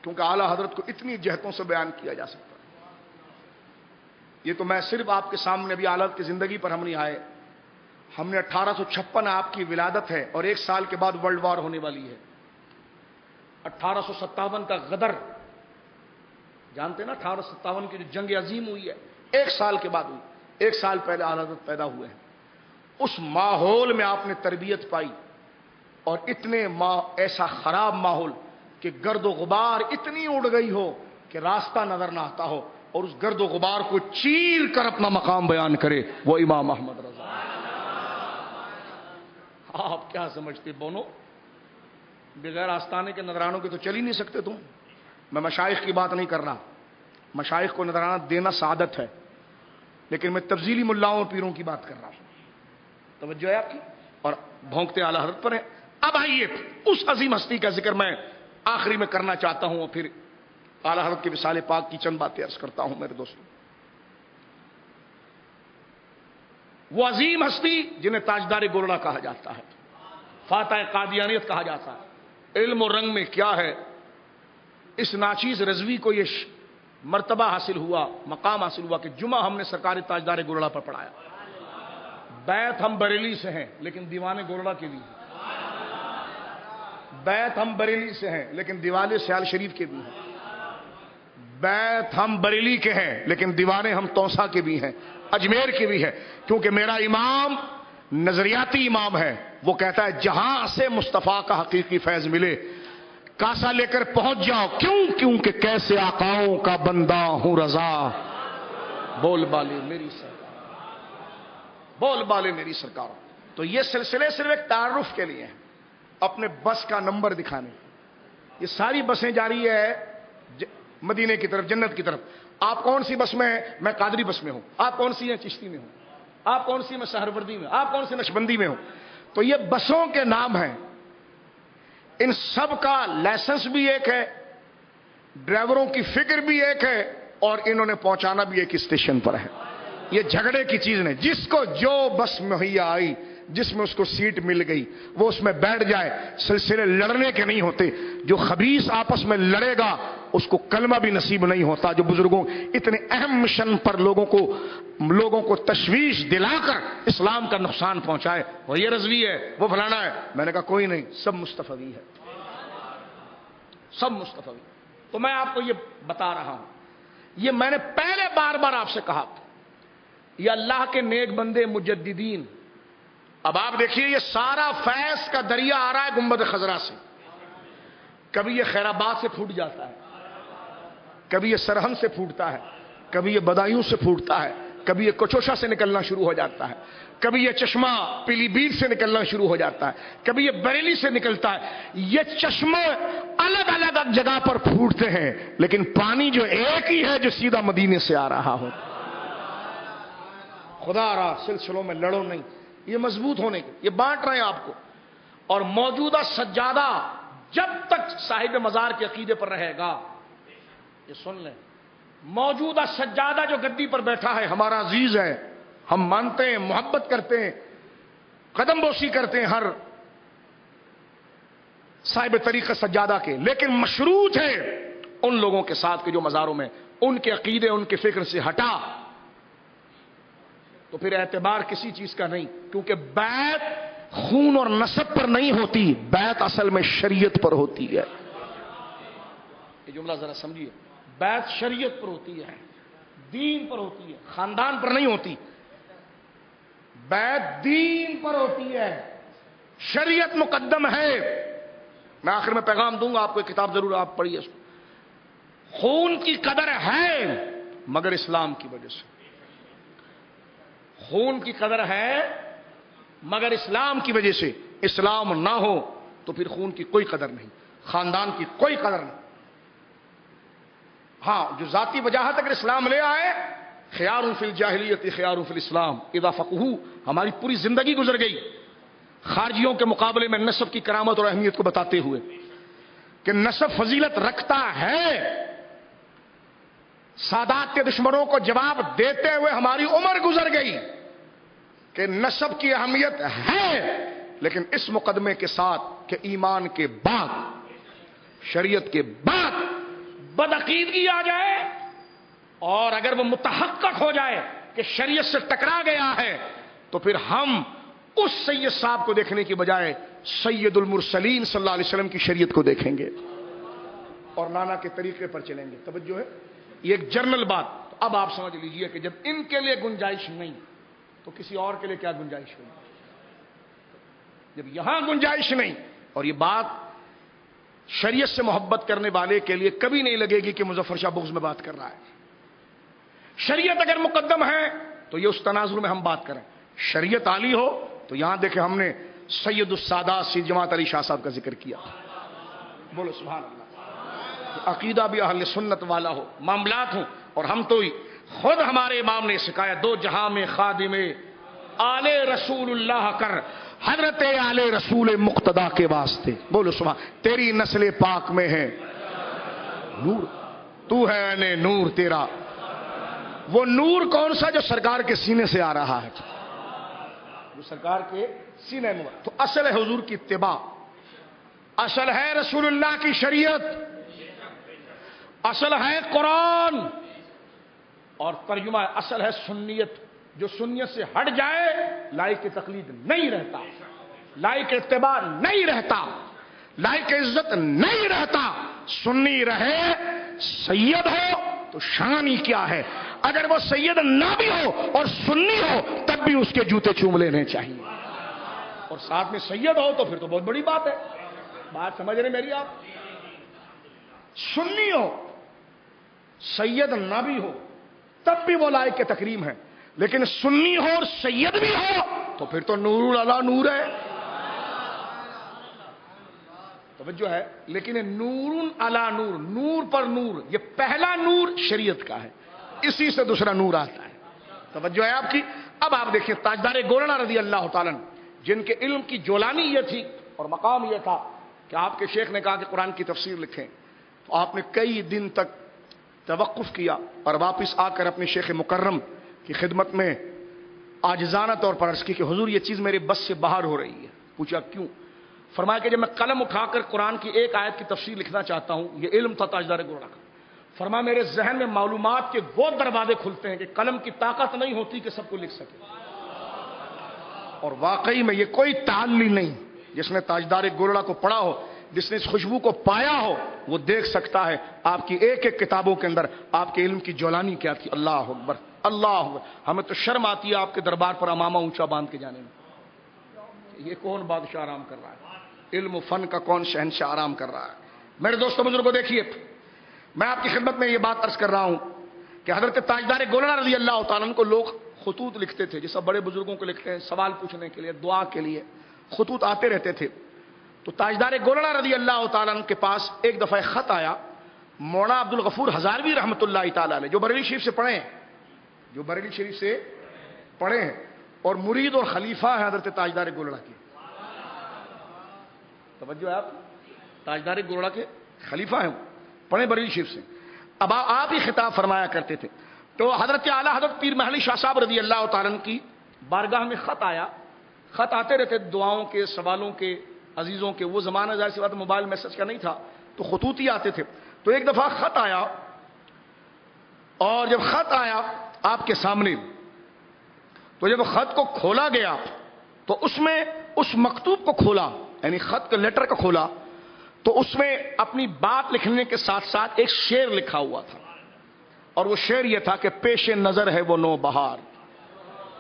کیونکہ اعلیٰ حضرت کو اتنی جہتوں سے بیان کیا جا سکتا ہے. یہ تو میں صرف آپ کے سامنے ابھی اعلیٰ حضرت کی زندگی پر ہم نہیں آئے. ہم نے 1856 آپ کی ولادت ہے اور 1 سال کے بعد ورلڈ وار ہونے والی ہے. 1857 کا غدر جانتے نا، 1857 کی جو جنگ عظیم ہوئی ہے 1 سال کے بعد ہوئی. 1 سال پہلے اعلیٰ حضرت پیدا ہوئے ہیں. اس ماحول میں آپ نے تربیت پائی اور ایسا خراب ماحول کہ گرد و غبار اتنی اڑ گئی ہو کہ راستہ نظر نہ آتا ہو، اور اس گرد و غبار کو چیر کر اپنا مقام بیان کرے وہ امام احمد رضا. آپ کیا سمجھتے بونو؟ بغیر آستانے کے نذرانوں کے تو چل ہی نہیں سکتے تم. میں مشائخ کی بات نہیں کر رہا، مشائخ کو نذرانہ دینا سعادت ہے، لیکن میں تفضیلی ملاؤں اور پیروں کی بات کر رہا ہوں. توجہ ہے آپ کی؟ اور بھونکتے اعلیٰ حضرت پر ہیں. اب آئیے اس عظیم ہستی کا ذکر میں آخری میں کرنا چاہتا ہوں اور پھر اعلیٰ حضرت کے وصال پاک کی چند باتیں عرض کرتا ہوں میرے دوستوں. وہ عظیم ہستی جنہیں تاجدار گولڑا کہا جاتا ہے، فاتح قادیانیت کہا جاتا ہے. علم و رنگ میں کیا ہے، اس ناچیز رضوی کو یہ مرتبہ حاصل ہوا، مقام حاصل ہوا کہ جمعہ ہم نے سرکار تاجدار گولڑا پر پڑھایا. بیت ہم بریلی سے ہیں لیکن دیوانے گولڑا کے بھی ہیں. بیت ہم بریلی سے ہیں لیکن دیوانے سیال شریف کے بھی ہیں. بیت ہم بریلی کے ہیں لیکن دیوانے ہم توسا کے بھی ہیں، اجمیر کے بھی ہیں. کیونکہ میرا امام نظریاتی امام ہے. وہ کہتا ہے جہاں سے مصطفیٰ کا حقیقی فیض ملے کاسا لے کر پہنچ جاؤ. کیونکہ کیسے آقاؤں کا بندہ ہوں رضا. بول بالے میری سرکار، بول بالے میری سرکار. تو یہ سلسلے صرف ایک تعارف کے لیے ہیں، اپنے بس کا نمبر دکھانے. یہ ساری بسیں جاری ہے مدینے کی طرف، جنت کی طرف. آپ کون سی بس میں ہیں؟ میں قادری بس میں ہوں. آپ کون سی ہیں؟ چشتی میں ہوں. آپ کون سی میں؟ سہروردی میں. آپ کون سی نقشبندی میں ہوں. تو یہ بسوں کے نام ہیں. ان سب کا لائسنس بھی ایک ہے، ڈرائیوروں کی فکر بھی ایک ہے، اور انہوں نے پہنچانا بھی ایک اسٹیشن پر ہے. یہ جھگڑے کی چیز نہیں. جس کو جو بس مہیا آئی، جس میں اس کو سیٹ مل گئی وہ اس میں بیٹھ جائے. سلسلے لڑنے کے نہیں ہوتے. جو خبیث آپس میں لڑے گا اس کو کلمہ بھی نصیب نہیں ہوتا. جو بزرگوں اتنے اہم مشن پر لوگوں کو تشویش دلا کر اسلام کا نقصان پہنچائے، وہ یہ رضوی ہے، وہ فلانا ہے. میں نے کہا کوئی نہیں، سب مصطفی ہے، سب مصطفی. تو میں آپ کو یہ بتا رہا ہوں، یہ میں نے پہلے بار آپ سے کہا تھا، یہ اللہ کے نیک بندے مجددین. اب آپ دیکھیے یہ سارا فیض کا دریا آ رہا ہے گنبد خضرا سے. کبھی یہ خیر آباد سے پھوٹ جاتا ہے، کبھی یہ سرہند سے پھوٹتا ہے، کبھی یہ بدایوں سے پھوٹتا ہے، کبھی یہ کچوشا سے نکلنا شروع ہو جاتا ہے، کبھی یہ چشمہ پیلی بھیت سے نکلنا شروع ہو جاتا ہے، کبھی یہ بریلی سے نکلتا ہے. یہ چشمے الگ الگ جگہ پر پھوٹتے ہیں لیکن پانی جو ایک ہی ہے جو سیدھا مدینے سے آ رہا ہو. خدا را سلسلوں میں لڑو نہیں، یہ مضبوط ہونے کے یہ بانٹ رہے ہیں آپ کو. اور موجودہ سجادہ جب تک صاحب مزار کے عقیدے پر رہے گا، یہ سن لیں، موجودہ سجادہ جو گدی پر بیٹھا ہے ہمارا عزیز ہے، ہم مانتے ہیں، محبت کرتے ہیں، قدم بوسی کرتے ہیں ہر صاحب طریقہ سجادہ کے، لیکن مشروط ہے ان لوگوں کے ساتھ کہ جو مزاروں میں ان کے عقیدے ان کے فکر سے ہٹا تو پھر اعتبار کسی چیز کا نہیں. کیونکہ بیعت خون اور نسب پر نہیں ہوتی، بیعت اصل میں شریعت پر ہوتی ہے. یہ جملہ ذرا سمجھیے، بیعت شریعت پر ہوتی ہے، دین پر ہوتی ہے، خاندان پر نہیں ہوتی. بیعت دین پر ہوتی ہے، شریعت مقدم ہے. میں آخر میں پیغام دوں گا آپ کو، ایک کتاب ضرور آپ پڑھیے اس کو. خون کی قدر ہے مگر اسلام کی وجہ سے. خون کی قدر ہے مگر اسلام کی وجہ سے. اسلام نہ ہو تو پھر خون کی کوئی قدر نہیں، خاندان کی کوئی قدر نہیں. ہاں جو ذاتی وجاہت اگر اسلام لے آئے، خیار فی الجاہلیت خیار فی الاسلام اذا فقہوا، ہماری پوری زندگی گزر گئی خارجیوں کے مقابلے میں نسب کی کرامت اور اہمیت کو بتاتے ہوئے کہ نسب فضیلت رکھتا ہے. سادات کے دشمنوں کو جواب دیتے ہوئے ہماری عمر گزر گئی کہ نسب کی اہمیت ہے، لیکن اس مقدمے کے ساتھ کہ ایمان کے بعد، شریعت کے بعد بدعقیدگی آ جائے اور اگر وہ متحقق ہو جائے کہ شریعت سے ٹکرا گیا ہے تو پھر ہم اس سید صاحب کو دیکھنے کی بجائے سید المرسلین صلی اللہ علیہ وسلم کی شریعت کو دیکھیں گے اور نانا کے طریقے پر چلیں گے. توجہ ہے, یہ ایک جرنل بات. اب آپ سمجھ لیجئے کہ جب ان کے لیے گنجائش نہیں تو کسی اور کے لیے کیا گنجائش ہوگی. جب یہاں گنجائش نہیں, اور یہ بات شریعت سے محبت کرنے والے کے لیے کبھی نہیں لگے گی کہ مظفر شاہ بغض میں بات کر رہا ہے. شریعت اگر مقدم ہے تو یہ اس تناظر میں ہم بات کریں. شریعت عالی ہو تو یہاں دیکھیں ہم نے سید السادات سید جماعت علی شاہ صاحب کا ذکر کیا. بولو سبحان اللہ. عقیدہ بھی اہل سنت والا ہو, معاملات ہوں, اور ہم تو خود ہمارے امام نے سکھایا دو جہاں میں خادم آل رسول اللہ کر, حضرت آل رسول مقتدا کے واسطے. بولو سبحان. تیری نسل پاک میں ہے نور, تو ہے نے نور تیرا. وہ نور کون سا جو سرکار کے سینے سے آ رہا ہے, جو سرکار کے سینے میں. تو اصل ہے حضور کی اتباع, اصل ہے رسول اللہ کی شریعت, اصل ہے قرآن, اور ترجمہ اصل ہے سنیت. جو سنیت سے ہٹ جائے لائق تقلید نہیں رہتا, لائق اتباع نہیں رہتا, لائق عزت نہیں رہتا. سنی رہے, سید ہو تو شان ہی کیا ہے. اگر وہ سید نہ بھی ہو اور سنی ہو تب بھی اس کے جوتے چوم لینے چاہیے, اور ساتھ میں سید ہو تو پھر تو بہت بڑی بات ہے. بات سمجھ رہے میری آپ. سنی ہو, سید نہ بھی ہو تب بھی وہ لائق تکریم ہے, لیکن سنی ہو اور سید بھی ہو تو پھر تو نور علی نور ہے. توجہ ہے. لیکن نور علی نور, نور پر نور, یہ پہلا نور شریعت کا ہے, اسی سے دوسرا نور آتا ہے. توجہ ہے آپ کی. اب آپ دیکھیں تاجدار گولڑا رضی اللہ تعالیٰ جن کے علم کی جولانی یہ تھی اور مقام یہ تھا کہ آپ کے شیخ نے کہا کہ قرآن کی تفسیر لکھیں, تو آپ نے کئی دن تک توقف کیا اور واپس آ کر اپنے شیخ مکرم کی خدمت میں عاجزانہ طور پر عرض کی کہ حضور یہ چیز میرے بس سے باہر ہو رہی ہے. پوچھا کیوں؟ فرمایا کہ جب میں قلم اٹھا کر قرآن کی ایک آیت کی تفسیر لکھنا چاہتا ہوں, یہ علم تھا تاجدار گولڑا کا, فرمایا میرے ذہن میں معلومات کے وہ دروازے کھلتے ہیں کہ قلم کی طاقت نہیں ہوتی کہ سب کو لکھ سکے. اور واقعی میں یہ کوئی تعلی نہیں, جس نے تاجدار گولڑا کو پڑھا ہو, جس نے اس خوشبو کو پایا ہو, وہ دیکھ سکتا ہے آپ کی ایک ایک کتابوں کے اندر آپ کے علم کی جولانی کیا تھی. اللہ اکبر, اللہ اکبر. ہمیں تو شرم آتی ہے آپ کے دربار پر امامہ اونچا باندھ کے جانے میں. یہ کون بادشاہ آرام کر رہا ہے, علم و فن کا کون شہنشاہ آرام کر رہا ہے. میرے دوستوں بزرگوں دیکھیے, میں آپ کی خدمت میں یہ بات عرض کر رہا ہوں کہ حضرت تاجدار گولڑا رضی اللہ تعالیٰ عنہ کو لوگ خطوط لکھتے تھے, جیسا بڑے بزرگوں کو لکھتے ہیں سوال پوچھنے کے لیے, دعا کے لیے خطوط آتے رہتے تھے. تو تاجدار گولڑا رضی اللہ تعالیٰ عنہ کے پاس ایک دفعہ خط آیا مولانا عبد الغفور ہزاروی رحمۃ اللہ تعالیٰ علیہ, جو بریلی شریف سے پڑھے ہیں, جو بریلی شریف سے پڑھے ہیں اور مرید اور خلیفہ ہیں حضرت تاجدار گولڑا کے. توجہ ہے آپ, تاجدار گولڑا کے خلیفہ ہیں, پڑھے بریلی شریف سے. اب آپ ہی خطاب فرمایا کرتے تھے. تو حضرت اعلیٰ حضرت پیر محلی شاہ صاحب رضی اللہ تعالیٰ عنہ کی بارگاہ میں خط آیا. خط آتے رہتے دعاؤں کے, سوالوں کے, عزیزوں کے. وہ زمانہ ظاہر سی بات موبائل میسج کا نہیں تھا تو خطوط ہی آتے تھے. تو ایک دفعہ خط آیا, اور جب خط آیا آپ کے سامنے, تو جب خط کو کھولا گیا تو اس میں اس مکتوب کو کھولا, یعنی خط کا لیٹر کا کھولا, تو اس میں اپنی بات لکھنے کے ساتھ ساتھ ایک شعر لکھا ہوا تھا, اور وہ شعر یہ تھا کہ پیش نظر ہے وہ نو بہار.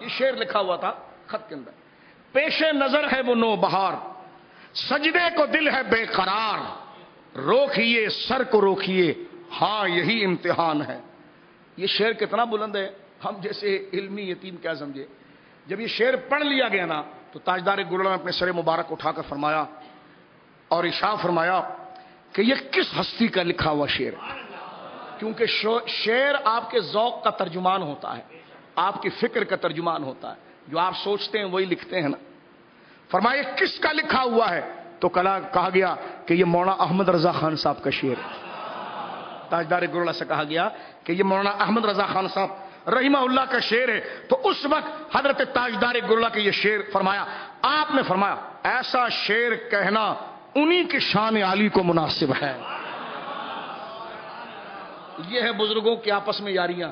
یہ شعر لکھا ہوا تھا خط کے اندر, پیش نظر ہے وہ نو بہار, سجدے کو دل ہے بے قرار, روکیے سر کو روکیے ہاں یہی امتحان ہے. یہ شعر کتنا بلند ہے, ہم جیسے علمی یتیم کیا سمجھے. جب یہ شعر پڑھ لیا گیا نا تو تاجدار گولڑا نے اپنے سر مبارک اٹھا کر فرمایا اور ارشاد فرمایا کہ یہ کس ہستی کا لکھا ہوا شعر ہے, کیونکہ شعر آپ کے ذوق کا ترجمان ہوتا ہے, آپ کی فکر کا ترجمان ہوتا ہے, جو آپ سوچتے ہیں وہی لکھتے ہیں نا. فرمایا کس کا لکھا ہوا ہے, تو کہا گیا کہ یہ مولانا احمد رضا خان صاحب کا شعر ہے. تاجدار گولڑا سے کہا گیا کہ یہ مولانا احمد رضا خان صاحب رحمہ اللہ کا شعر ہے. تو اس وقت حضرت تاجدار گولڑا کے یہ شعر فرمایا, آپ نے فرمایا ایسا شعر کہنا انہی کی شان عالی کو مناسب ہے. یہ ہے بزرگوں کی آپس میں یاریاں.